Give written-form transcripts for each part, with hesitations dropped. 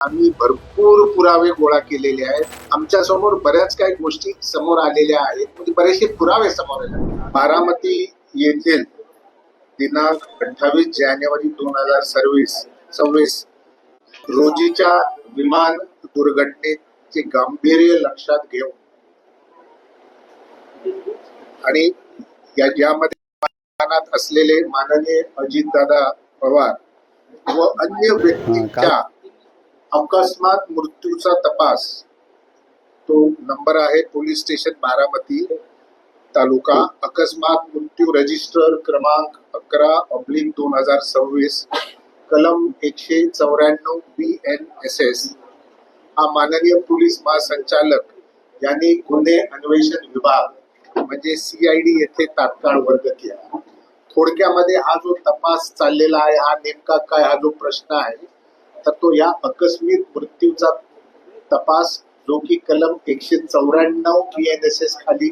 आम्ही भरपूर पुरावे गोळा केलेले आहेत. आमच्या समोर बऱ्याच काही गोष्टी समोर आलेल्या आहेत, म्हणजे बरेचसे पुरावे समोर आले. बारामती येथील दिनांक 28 जानेवारी 2026 रोजीच्या विमान दुर्घटनेचे गांभीर्य लक्षात घेऊन आणि यामध्ये विमानात असलेले माननीय अजितदादा पवार व अन्य व्यक्तींच्या अकस्मात मृत्यूचा तपास, तो नंबर आहे पोलीस स्टेशन बारामती तालुका अकस्मात मृत्यू रजिस्टर क्रमांक 11/2026 कलम 194 BNSS हा माननीय पोलीस महासंचालक यांनी गुन्हे अन्वेषण विभाग म्हणजे CID येथे तात्काळ वर्ग केला. थोडक्यामध्ये हा जो तपास चाललेला आहे हा नेमका काय, हा जो प्रश्न आहे तर तो या आकस्मिक मृत्यूचा तपास जो की कलम 194 BNSS खाली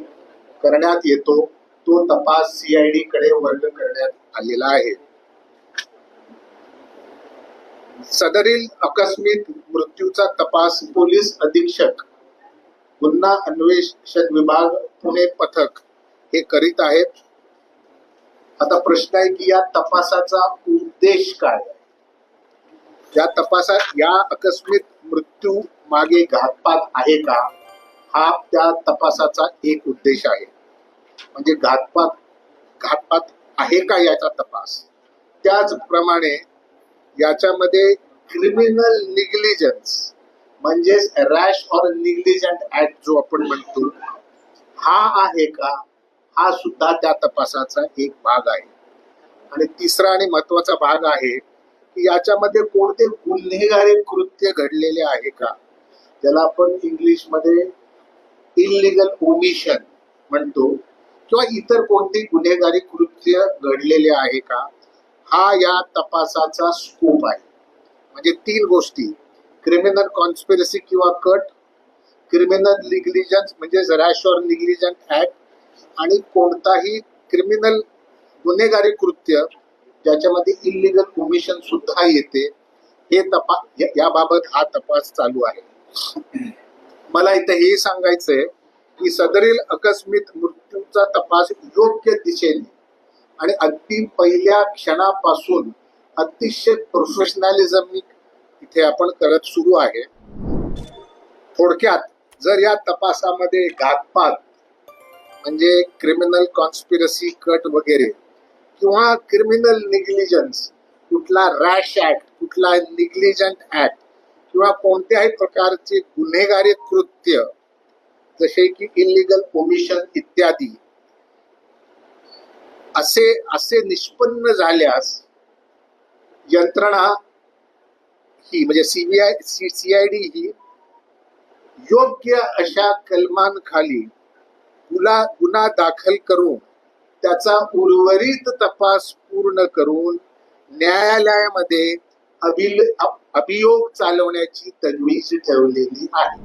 करण्यात येतो, तो तपास CID कडे वर्ग करण्यात आलेला आहे. सदरील आकस्मिक मृत्यूचा तपास पोलीस अधीक्षक गुन्हा अन्वेषण विभाग पुणे पथक हे करीत आहेत. आता प्रश्न आहे की या तपासाचा उद्देश काय? या तपासात या आकस्मिक मृत्यू मागे घातपात आहे का, हा त्या तपासाचा एक उद्देश आहे. म्हणजे घातपात आहे का याचा तपास. त्याचप्रमाणे याच्यामध्ये क्रिमिनल निग्लिजन्स म्हणजेच रॅश ऑर निग्लिजंट ऍक्ट जो आपण म्हणतो हा आहे का, हा सुद्धा त्या तपासाचा एक भाग आहे. आणि तिसरा आणि महत्वाचा भाग आहे की याच्यामध्ये कोणते गुन्हेगारी कृत्य घडलेले आहे का, ज्याला आपण इंग्लिश मध्ये इल्लीगल ओमिशन म्हणतो, किंवा इतर कोणते गुन्हेगारी कृत्य घडलेले आहे का, हा या तपासाचा स्कोप आहे. म्हणजे 3 गोष्टी, क्रिमिनल कॉन्स्पिरसी किंवा कट, क्रिमिनल निग्लिजन्स म्हणजे रॅश ऑर निग्लिजंट ऍक्ट, आणि कोणताही क्रिमिनल गुन्हेगारी कृत्य ज्याच्यामध्ये इल्लीगल ओमिशन सुद्धा येते, हे याबाबत हा तपास चालू आहे. मला इथे हे सांगायचंय की सदरील आकस्मिक मृत्यूचा तपास योग्य दिशेने आणि अगदी पहिल्या क्षणापासून अतिशय प्रोफेशनॅलिझम इथे आपण करत सुरू आहे. थोडक्यात जर या तपासामध्ये घातपात म्हणजे क्रिमिनल कॉन्स्पिरसी कट वगैरे किंवा क्रिमिनल निग्लिजन्स, कुठला रॅश ऍक्ट, कुठला निग्लिजंट ऍक्ट किंवा कोणत्याही प्रकारचे गुन्हेगारी कृत्य जसे की इल्लीगल ओमिशन इत्यादी असे निष्पन्न झाल्यास यंत्रणा ही म्हणजे CID ही योग्य अशा कलमांखाली गुन्हा दाखल करून त्याचा उर्वरित तपास पूर्ण करून न्यायालयामध्ये अभियोग चालवण्याची तजवीज ठेवलेली आहे.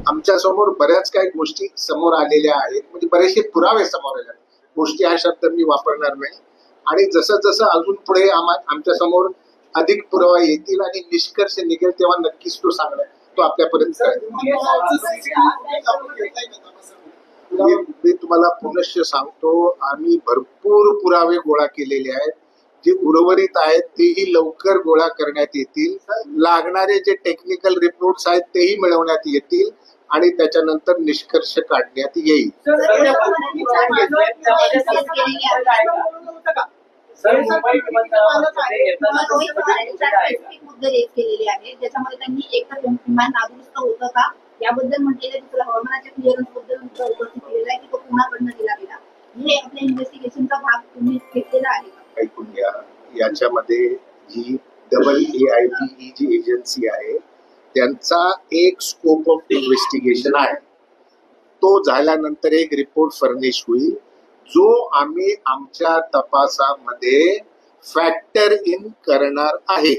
आमच्या समोर बऱ्याच काही गोष्टी समोर आलेल्या आहेत, म्हणजे बरेचसे पुरावे समोर आले. गोष्टी हा शब्द मी वापरणार नाही. आणि जसं जसं अजून पुढे आमच्या समोर अधिक पुरावा येतील आणि निष्कर्ष निघेल तेव्हा नक्कीच तो सांगणार, तो आपल्यापर्यंत मी तुम्हाला पुनश्च सांगतो, आम्ही भरपूर पुरावे गोळा केलेले आहेत. जे उर्वरित आहेत तेही लवकर गोळा करण्यात येतील. लागणारे जे टेक्निकल रिपोर्ट्स आहेत तेही मिळवण्यात येतील आणि त्याच्यानंतर निष्कर्ष काढण्यात येईल. ज्याच्यामध्ये त्यांनी एकच विमान नादुरुस्त होतं का याबद्दल म्हटलेलं, तुला हवामानाच्या क्लिअरन्स बद्दल उपस्थित केलेला आहे की तो पुण्याकडनं दिला गेला, हे आपल्या इन्व्हेस्टिगेशनचा भाग तुम्ही घेतलेला आहे का? ऐकून घ्या. याच्यामध्ये जी AAIB जी एजन्सी आहे त्यांचा एक स्कोप ऑफ इन्व्हेस्टिगेशन आहे. तो झाल्यानंतर एक रिपोर्ट फर्निश होईल जो आम्ही आमच्या तपासामध्ये फॅक्टर इन करणार आहे.